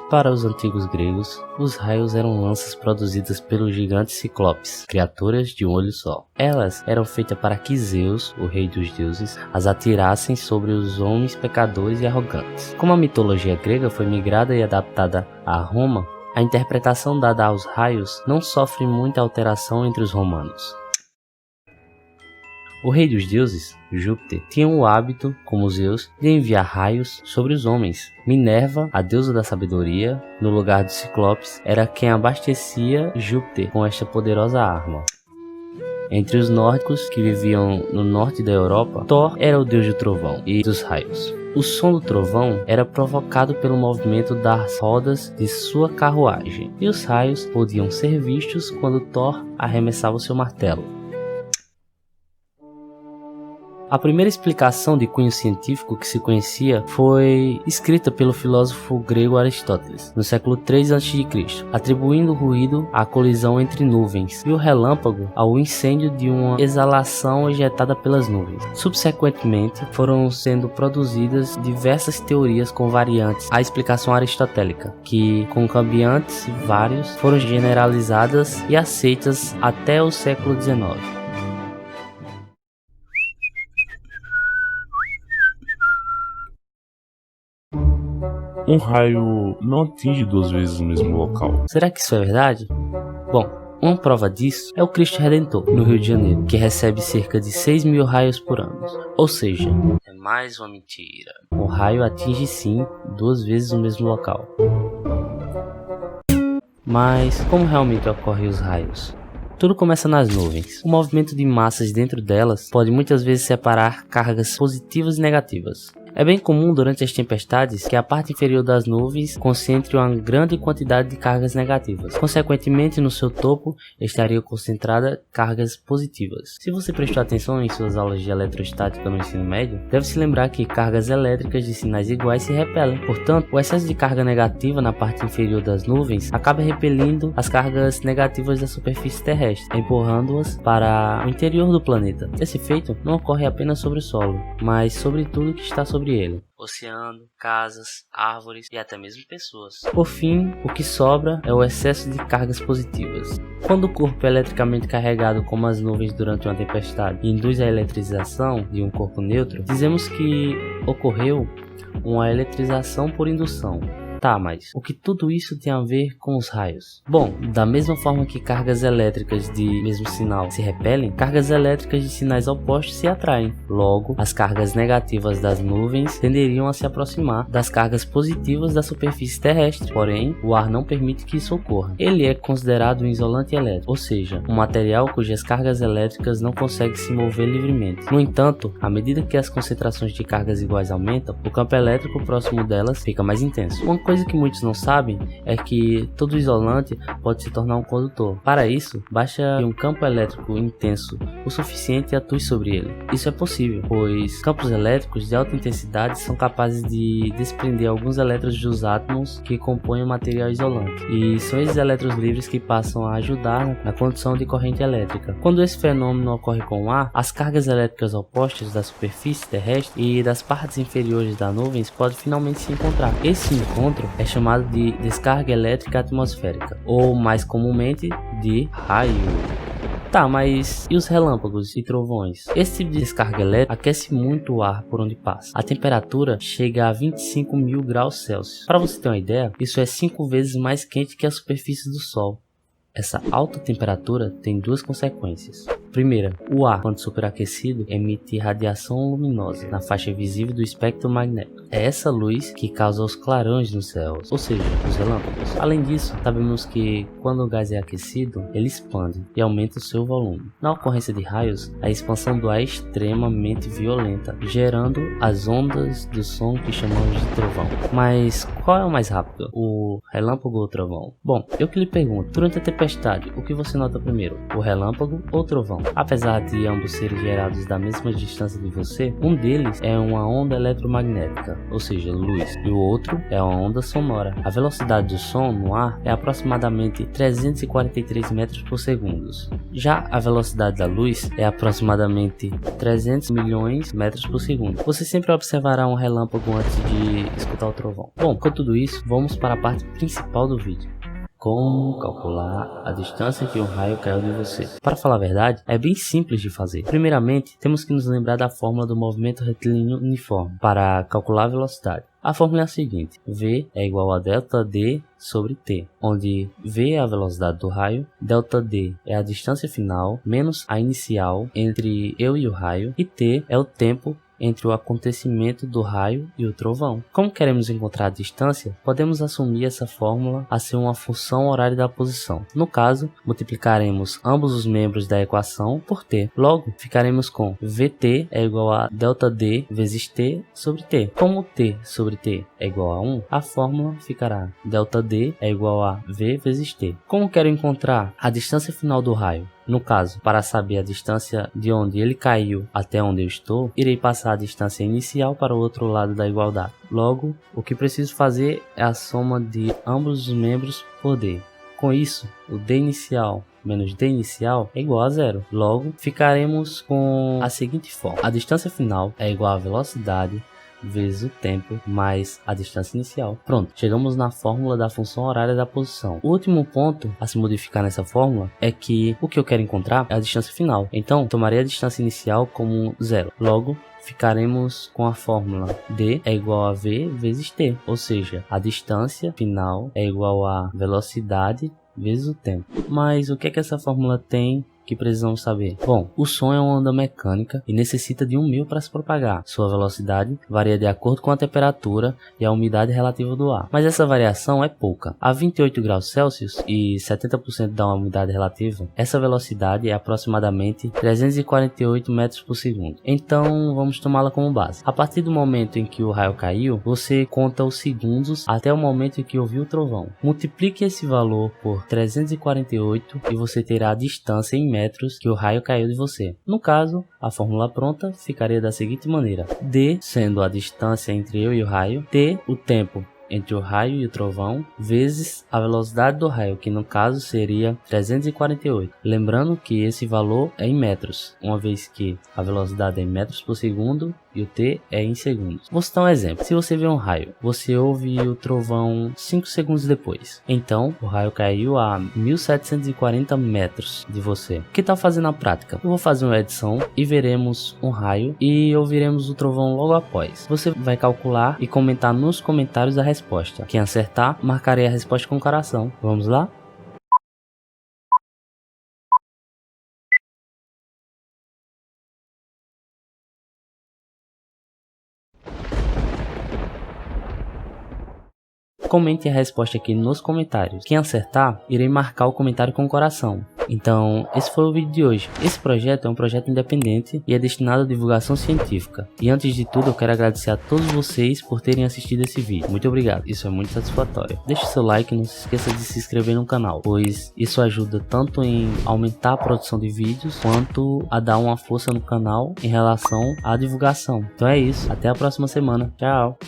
Para os antigos gregos, os raios eram lanças produzidas pelos gigantes ciclopes, criaturas de um olho só. Elas eram feitas para que Zeus, o rei dos deuses, as atirassem sobre os homens pecadores e arrogantes. Como a mitologia grega foi migrada e adaptada a Roma, a interpretação dada aos raios não sofre muita alteração entre os romanos. O rei dos deuses, Júpiter, tinha o hábito, como Zeus, de enviar raios sobre os homens. Minerva, a deusa da sabedoria, no lugar dos ciclopes, era quem abastecia Júpiter com esta poderosa arma. Entre os nórdicos, que viviam no norte da Europa, Thor era o deus do trovão e dos raios. O som do trovão era provocado pelo movimento das rodas de sua carruagem, e os raios podiam ser vistos quando Thor arremessava o seu martelo. A primeira explicação de cunho científico que se conhecia foi escrita pelo filósofo grego Aristóteles, no século III a.C., atribuindo o ruído à colisão entre nuvens e o relâmpago ao incêndio de uma exalação ejetada pelas nuvens. Subsequentemente, foram sendo produzidas diversas teorias com variantes à explicação aristotélica, que, com cambiantes vários, foram generalizadas e aceitas até o século XIX. Um raio não atinge 2 vezes o mesmo local. Será que isso é verdade? Bom, uma prova disso é o Cristo Redentor, no Rio de Janeiro, que recebe cerca de 6.000 raios por ano. Ou seja, é mais uma mentira. O raio atinge sim 2 vezes o mesmo local. Mas como realmente ocorrem os raios? Tudo começa nas nuvens. O movimento de massas dentro delas pode muitas vezes separar cargas positivas e negativas. É bem comum durante as tempestades que a parte inferior das nuvens concentre uma grande quantidade de cargas negativas. Consequentemente, no seu topo estariam concentradas cargas positivas. Se você prestou atenção em suas aulas de eletrostática no ensino médio, deve se lembrar que cargas elétricas de sinais iguais se repelem. Portanto, o excesso de carga negativa na parte inferior das nuvens acaba repelindo as cargas negativas da superfície terrestre, empurrando-as para o interior do planeta. Esse feito não ocorre apenas sobre o solo, mas sobre tudo que está sobre ele: oceano, casas, árvores e até mesmo pessoas. Por fim, o que sobra é o excesso de cargas positivas. Quando o corpo é eletricamente carregado como as nuvens durante uma tempestade e induz a eletrização de um corpo neutro, dizemos que ocorreu uma eletrização por indução. Tá, mas o que tudo isso tem a ver com os raios? Bom, da mesma forma que cargas elétricas de mesmo sinal se repelem, cargas elétricas de sinais opostos se atraem. Logo, as cargas negativas das nuvens tenderiam a se aproximar das cargas positivas da superfície terrestre. Porém, o ar não permite que isso ocorra. Ele é considerado um isolante elétrico, ou seja, um material cujas cargas elétricas não conseguem se mover livremente. No entanto, à medida que as concentrações de cargas iguais aumentam, o campo elétrico próximo delas fica mais intenso. Uma coisa que muitos não sabem é que todo isolante pode se tornar um condutor. Para isso, basta que um campo elétrico intenso o suficiente atue sobre ele. Isso é possível, pois campos elétricos de alta intensidade são capazes de desprender alguns elétrons dos átomos que compõem o material isolante, e são esses elétrons livres que passam a ajudar na condução de corrente elétrica. Quando esse fenômeno ocorre com o ar, as cargas elétricas opostas da superfície terrestre e das partes inferiores das nuvens podem finalmente se encontrar. Esse encontro é chamado de descarga elétrica atmosférica, ou mais comumente de raio. Tá, mas e os relâmpagos e trovões? Esse tipo de descarga elétrica aquece muito o ar por onde passa. A temperatura chega a 25.000 graus Celsius. Para você ter uma ideia, isso é 5 vezes mais quente que a superfície do Sol. Essa alta temperatura tem 2 consequências. Primeira, o ar, quando superaquecido, emite radiação luminosa na faixa visível do espectro magnético. É essa luz que causa os clarões nos céus, ou seja, os relâmpagos. Além disso, sabemos que quando o gás é aquecido, ele expande e aumenta o seu volume. Na ocorrência de raios, a expansão do ar é extremamente violenta, gerando as ondas do som que chamamos de trovão. Mas qual é o mais rápido, o relâmpago ou o trovão? Bom, eu que lhe pergunto, durante a tempestade, o que você nota primeiro, o relâmpago ou o trovão? trovão. Apesar de ambos serem gerados da mesma distância de você, um deles é uma onda eletromagnética, ou seja, luz, e o outro é uma onda sonora. A velocidade do som no ar é aproximadamente 343 metros por segundo. Já a velocidade da luz é aproximadamente 300 milhões de metros por segundo. Você sempre observará um relâmpago antes de escutar o trovão. Bom, com tudo isso, vamos para a parte principal do vídeo. Como calcular a distância que um raio caiu de você? Para falar a verdade, é bem simples de fazer. Primeiramente, temos que nos lembrar da fórmula do movimento retilíneo uniforme para calcular a velocidade. A fórmula é a seguinte: V é igual a ΔD sobre T, onde V é a velocidade do raio, ΔD é a distância final menos a inicial entre eu e o raio, e T é o tempo entre o acontecimento do raio e o trovão. Como queremos encontrar a distância, podemos assumir essa fórmula a ser uma função horária da posição. No caso, multiplicaremos ambos os membros da equação por t. Logo, ficaremos com Vt é igual a ΔD vezes t sobre t. Como t sobre t é igual a 1, a fórmula ficará ΔD é igual a V vezes t. Como quero encontrar a distância final do raio? No caso, para saber a distância de onde ele caiu até onde eu estou, irei passar a distância inicial para o outro lado da igualdade. Logo, o que preciso fazer é a soma de ambos os membros por d. Com isso, o d inicial menos d inicial é igual a zero. Logo, ficaremos com a seguinte forma: a distância final é igual à velocidade vezes o tempo mais a distância inicial. Pronto, chegamos na fórmula da função horária da posição. O último ponto a se modificar nessa fórmula é que o que eu quero encontrar é a distância final. Então, tomarei a distância inicial como zero. Logo, ficaremos com a fórmula d é igual a v vezes t, ou seja, a distância final é igual a velocidade vezes o tempo. Mas o que é que essa fórmula tem que precisamos saber? Bom, o som é uma onda mecânica e necessita de 1 mil para se propagar. Sua velocidade varia de acordo com a temperatura e a umidade relativa do ar, mas essa variação é pouca. A 28 graus Celsius e 70% da umidade relativa, essa velocidade é aproximadamente 348 metros por segundo. Então vamos tomá-la como base. A partir do momento em que o raio caiu, você conta os segundos até o momento em que ouviu o trovão. Multiplique esse valor por 348 e você terá a distância em metros que o raio caiu de você. No caso, a fórmula pronta ficaria da seguinte maneira: d sendo a distância entre eu e o raio, t o tempo entre o raio e o trovão, vezes a velocidade do raio, que no caso seria 348. Lembrando que esse valor é em metros, uma vez que a velocidade é em metros por segundo e o t é em segundos. Vou citar um exemplo: se você vê um raio, você ouve o trovão 5 segundos depois. Então, o raio caiu a 1740 metros de você. O que tal fazer na prática? Eu vou fazer uma edição e veremos um raio e ouviremos o trovão logo após. Você vai calcular e comentar nos comentários a resposta. Quem acertar, marcarei a resposta com coração. Vamos lá? Comente a resposta aqui nos comentários. Quem acertar, irei marcar o comentário com o coração. Então, esse foi o vídeo de hoje. Esse projeto é um projeto independente e é destinado à divulgação científica. E antes de tudo, eu quero agradecer a todos vocês por terem assistido esse vídeo. Muito obrigado, isso é muito satisfatório. Deixe seu like e não se esqueça de se inscrever no canal, pois isso ajuda tanto em aumentar a produção de vídeos, quanto a dar uma força no canal em relação à divulgação. Então é isso, até a próxima semana. Tchau!